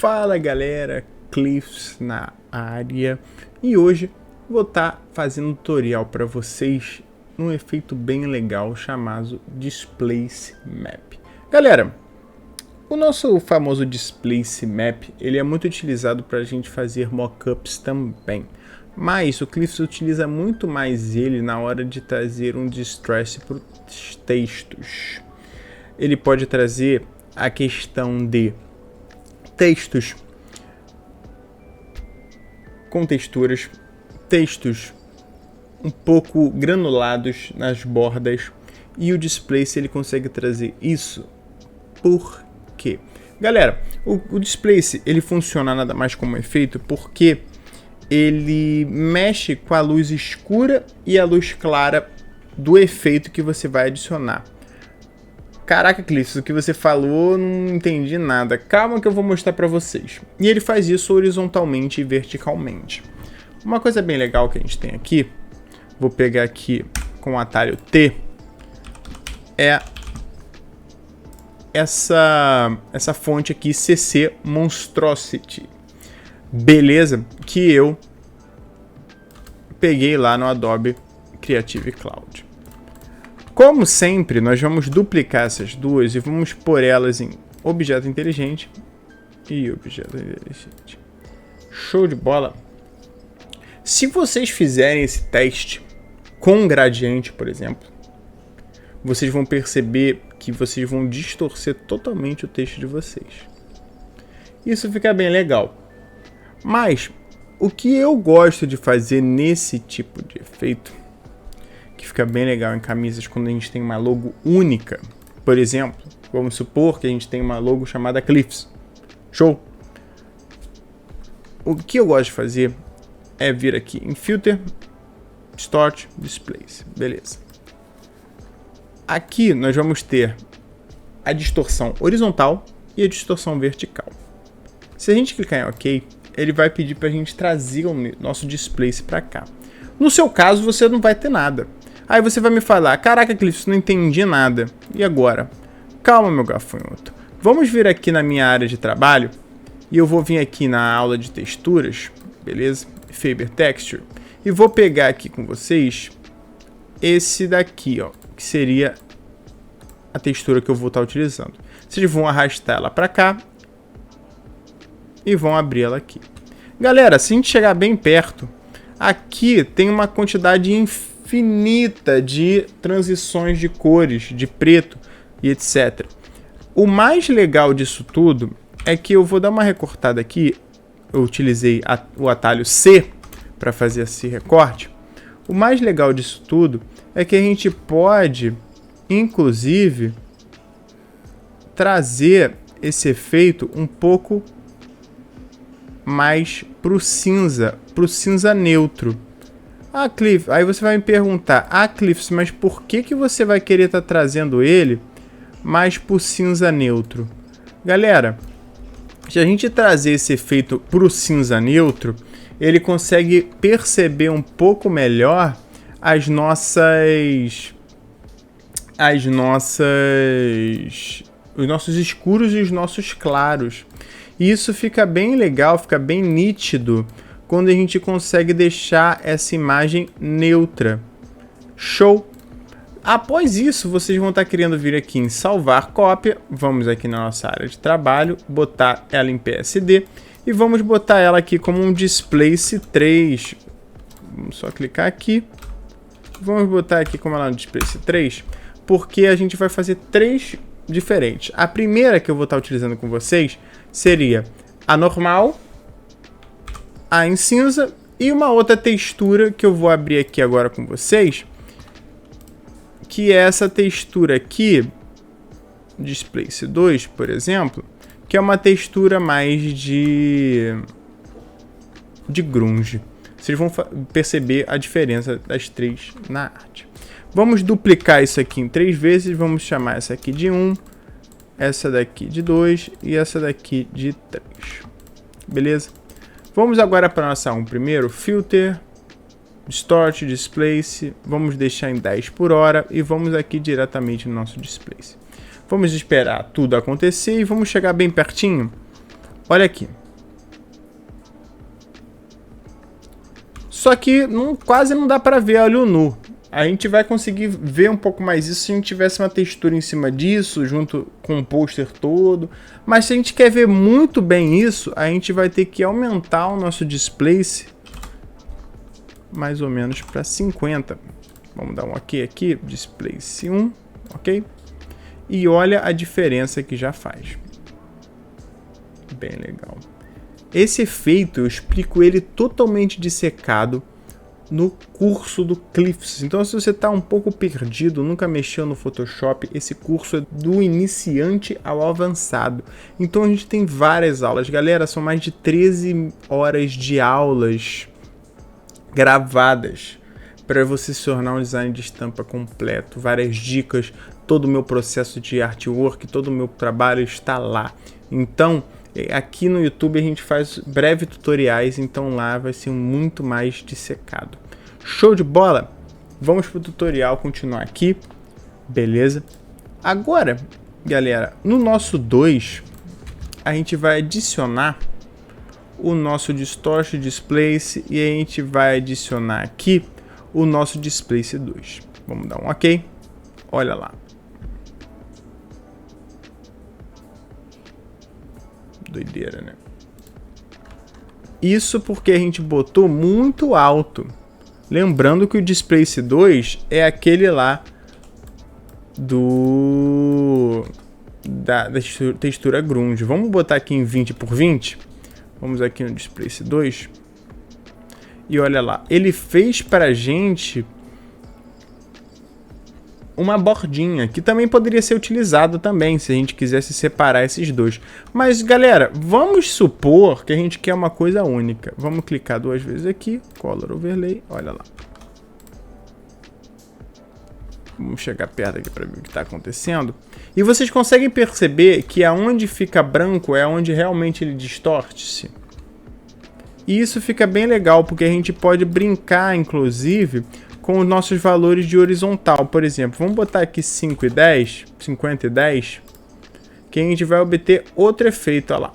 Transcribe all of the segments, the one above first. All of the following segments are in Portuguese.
Fala galera, Cliffs na área e hoje vou estar fazendo um tutorial para vocês num efeito bem legal chamado Displace Map. Galera, o nosso famoso Displace Map ele é muito utilizado para a gente fazer mockups também, mas o Cliffs utiliza muito mais ele na hora de trazer um distress para os textos. Ele pode trazer a questão de textos com texturas, textos um pouco granulados nas bordas, e o Displace ele consegue trazer isso. Por quê? Galera, o Displace ele funciona nada mais como efeito porque ele mexe com a luz escura e a luz clara do efeito que você vai adicionar. Caraca, Cliffs, o que você falou, não entendi nada. Calma que eu vou mostrar para vocês. E ele faz isso horizontalmente e verticalmente. Uma coisa bem legal que a gente tem aqui, vou pegar aqui com o atalho T, é essa fonte aqui, CC Monstrosity. Beleza? Que eu peguei lá no Adobe Creative Cloud. Como sempre, nós vamos duplicar essas duas e vamos pôr elas em objeto inteligente e objeto inteligente. Show de bola! Se vocês fizerem esse teste com gradiente, por exemplo, vocês vão perceber que vocês vão distorcer totalmente o texto de vocês. Isso fica bem legal. Mas o que eu gosto de fazer nesse tipo de efeito, que fica bem legal em camisas quando a gente tem uma logo única. Por exemplo, vamos supor que a gente tem uma logo chamada Cliffs. Show! O que eu gosto de fazer é vir aqui em Filter, Distort, Displace. Beleza. Aqui nós vamos ter a distorção horizontal e a distorção vertical. Se a gente clicar em OK, ele vai pedir para a gente trazer o nosso Displace para cá. No seu caso, você não vai ter nada. Aí você vai me falar, caraca, Cliffs, não entendi nada. E agora? Calma, meu gafanhoto. Vamos vir aqui na minha área de trabalho. E eu vou vir aqui na aula de texturas. Beleza? Faber Texture. E vou pegar aqui com vocês esse daqui, ó. Que seria a textura que eu vou estar utilizando. Vocês vão arrastar ela para cá. E vão abrir ela aqui. Galera, se a gente chegar bem perto, aqui tem uma quantidade infinita de transições de cores, de preto e etc. O mais legal disso tudo é que eu vou dar uma recortada aqui. Eu utilizei o atalho C para fazer esse recorte. O mais legal disso tudo é que a gente pode, inclusive, trazer esse efeito um pouco mais pro cinza neutro. Ah, Cliff, aí você vai me perguntar, Cliffs, mas por que você vai querer estar trazendo ele mais pro cinza neutro? Galera, se a gente trazer esse efeito pro cinza neutro, ele consegue perceber um pouco melhor os nossos escuros e os nossos claros. E isso fica bem legal, fica bem nítido quando a gente consegue deixar essa imagem neutra. Show! Após isso, vocês vão estar querendo vir aqui em salvar cópia. Vamos aqui na nossa área de trabalho, botar ela em PSD e vamos botar ela aqui como um Displace 3. Vamos só clicar aqui. Vamos botar aqui como ela é um Displace 3, porque a gente vai fazer três diferentes. A primeira que eu vou estar utilizando com vocês seria a normal, a em cinza e uma outra textura que eu vou abrir aqui agora com vocês, que é essa textura aqui, Displace 2, por exemplo, que é uma textura mais de grunge. Vocês vão perceber a diferença das três na arte. Vamos duplicar isso aqui em 3 vezes, vamos chamar essa aqui de 1, essa daqui de 2 e essa daqui de 3. Beleza? Vamos agora para a nossa 1 primeiro, Filter, Distort, Displace, vamos deixar em 10 por hora e vamos aqui diretamente no nosso Displace. Vamos esperar tudo acontecer e vamos chegar bem pertinho Olha aqui. Só que quase não dá para ver olho nu. A gente vai conseguir ver um pouco mais isso se a gente tivesse uma textura em cima disso, junto com o pôster todo. Mas se a gente quer ver muito bem isso, a gente vai ter que aumentar o nosso displace mais ou menos para 50. Vamos dar um OK aqui, displace 1, OK? E olha a diferença que já faz. Bem legal. Esse efeito eu explico ele totalmente dissecado no curso do Cliffs. Então, se você está um pouco perdido, nunca mexeu no Photoshop, esse curso é do iniciante ao avançado. Então, a gente tem várias aulas. Galera, são mais de 13 horas de aulas gravadas para você se tornar um design de estampa completo. Várias dicas, todo o meu processo de artwork, todo o meu trabalho está lá. Então, aqui no YouTube a gente faz breves tutoriais, então lá vai ser muito mais dissecado. Show de bola? Vamos pro tutorial continuar aqui, beleza? Agora, galera, no nosso 2, a gente vai adicionar o nosso Distortion Displace e a gente vai adicionar aqui o nosso Displace 2. Vamos dar um OK? Olha lá. Doideira, né? Isso porque a gente botou muito alto. Lembrando que o Displace 2 é aquele lá da textura grunge. Vamos botar aqui em 20 por 20. Vamos aqui no Displace 2. E olha lá, ele fez pra gente uma bordinha, que também poderia ser utilizado também, se a gente quisesse separar esses dois. Mas, galera, vamos supor que a gente quer uma coisa única. Vamos clicar 2 vezes aqui, Color Overlay, olha lá. Vamos chegar perto aqui para ver o que está acontecendo. E vocês conseguem perceber que aonde fica branco é onde realmente ele distorce-se. E isso fica bem legal, porque a gente pode brincar, inclusive, com os nossos valores de horizontal. Por exemplo, vamos botar aqui 5 e 10, 50 e 10, que a gente vai obter outro efeito, olha lá.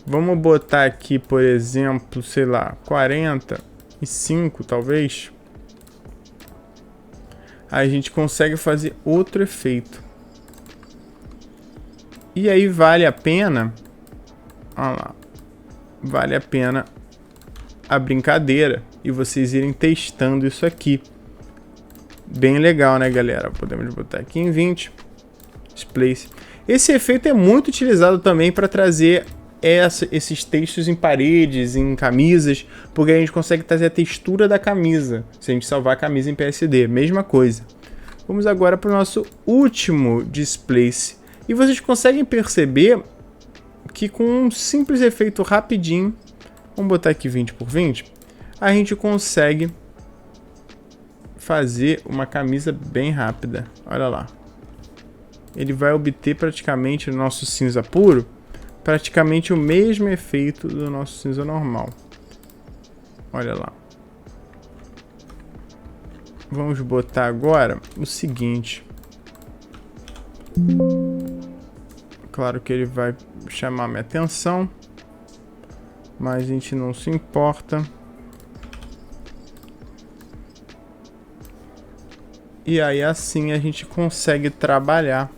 Vamos botar aqui, por exemplo, sei lá, 45 talvez. Aí a gente consegue fazer outro efeito. E aí vale a pena, olha lá, vale a pena a brincadeira e vocês irem testando isso aqui. Bem legal, né, galera? Podemos botar aqui em 20. Displace. Esse efeito é muito utilizado também para trazer esses textos em paredes, em camisas, porque a gente consegue trazer a textura da camisa, se a gente salvar a camisa em PSD. Mesma coisa. Vamos agora para o nosso último Displace. E vocês conseguem perceber que com um simples efeito rapidinho, vamos botar aqui 20 por 20, a gente consegue fazer uma camisa bem rápida. Olha lá. Ele vai obter praticamente no nosso cinza puro, praticamente o mesmo efeito do nosso cinza normal. Olha lá. Vamos botar agora o seguinte. Claro que ele vai chamar minha atenção, mas a gente não se importa. E aí assim a gente consegue trabalhar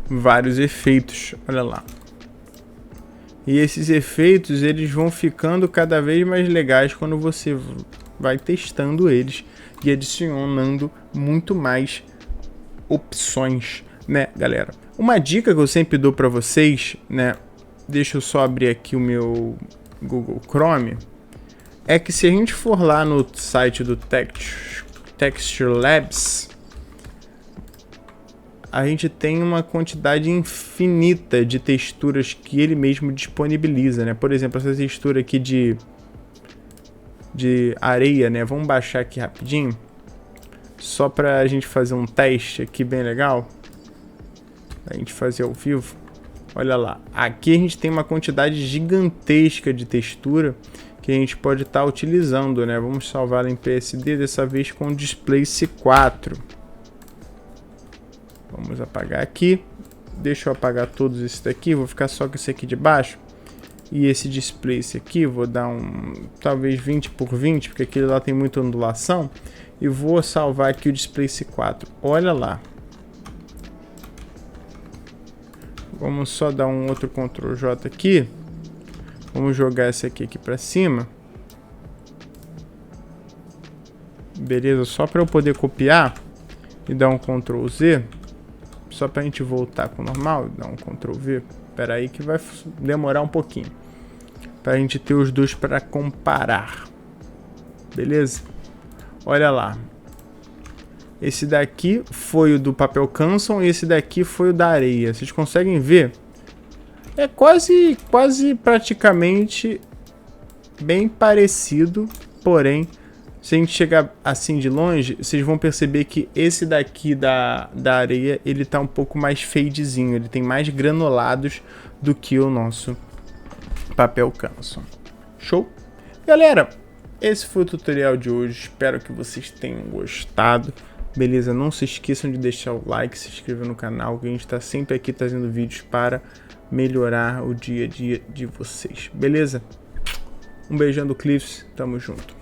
vários efeitos, olha lá. E esses efeitos eles vão ficando cada vez mais legais quando você vai testando eles e adicionando muito mais opções, né, galera? Uma dica que eu sempre dou para vocês, né? Deixa eu só abrir aqui o meu Google Chrome. É que se a gente for lá no site do Texture Labs, a gente tem uma quantidade infinita de texturas que ele mesmo disponibiliza, né? Por exemplo, essa textura aqui de areia, né? Vamos baixar aqui rapidinho, só para a gente fazer um teste aqui bem legal. A gente fazer ao vivo. Olha lá, aqui a gente tem uma quantidade gigantesca de textura que a gente pode estar utilizando, né? Vamos salvar ela em PSD, dessa vez com Displace 4. Vamos Vamos apagar aqui. Deixa eu apagar todos esses daqui. Vou ficar só com esse aqui de baixo. E esse displace aqui, vou dar talvez 20 por 20, porque aquele lá tem muita ondulação. E vou salvar aqui o displace 4. Olha lá. Vamos só dar um outro Ctrl J aqui. Vamos jogar esse aqui para cima. Beleza, só para eu poder copiar e dar um Ctrl Z. Só para a gente voltar com o normal, dar um Ctrl V. Espera aí que vai demorar um pouquinho. Para a gente ter os dois para comparar. Beleza? Olha lá. Esse daqui foi o do papel Canson e esse daqui foi o da areia. Vocês conseguem ver? É quase praticamente bem parecido, porém, se a gente chegar assim de longe, vocês vão perceber que esse daqui da areia, ele tá um pouco mais fadezinho, ele tem mais granulados do que o nosso papel Canson. Show? Galera, esse foi o tutorial de hoje, espero que vocês tenham gostado. Beleza? Não se esqueçam de deixar o like, se inscrever no canal, que a gente está sempre aqui trazendo vídeos para melhorar o dia a dia de vocês. Beleza? Um beijão do Cliffs, tamo junto.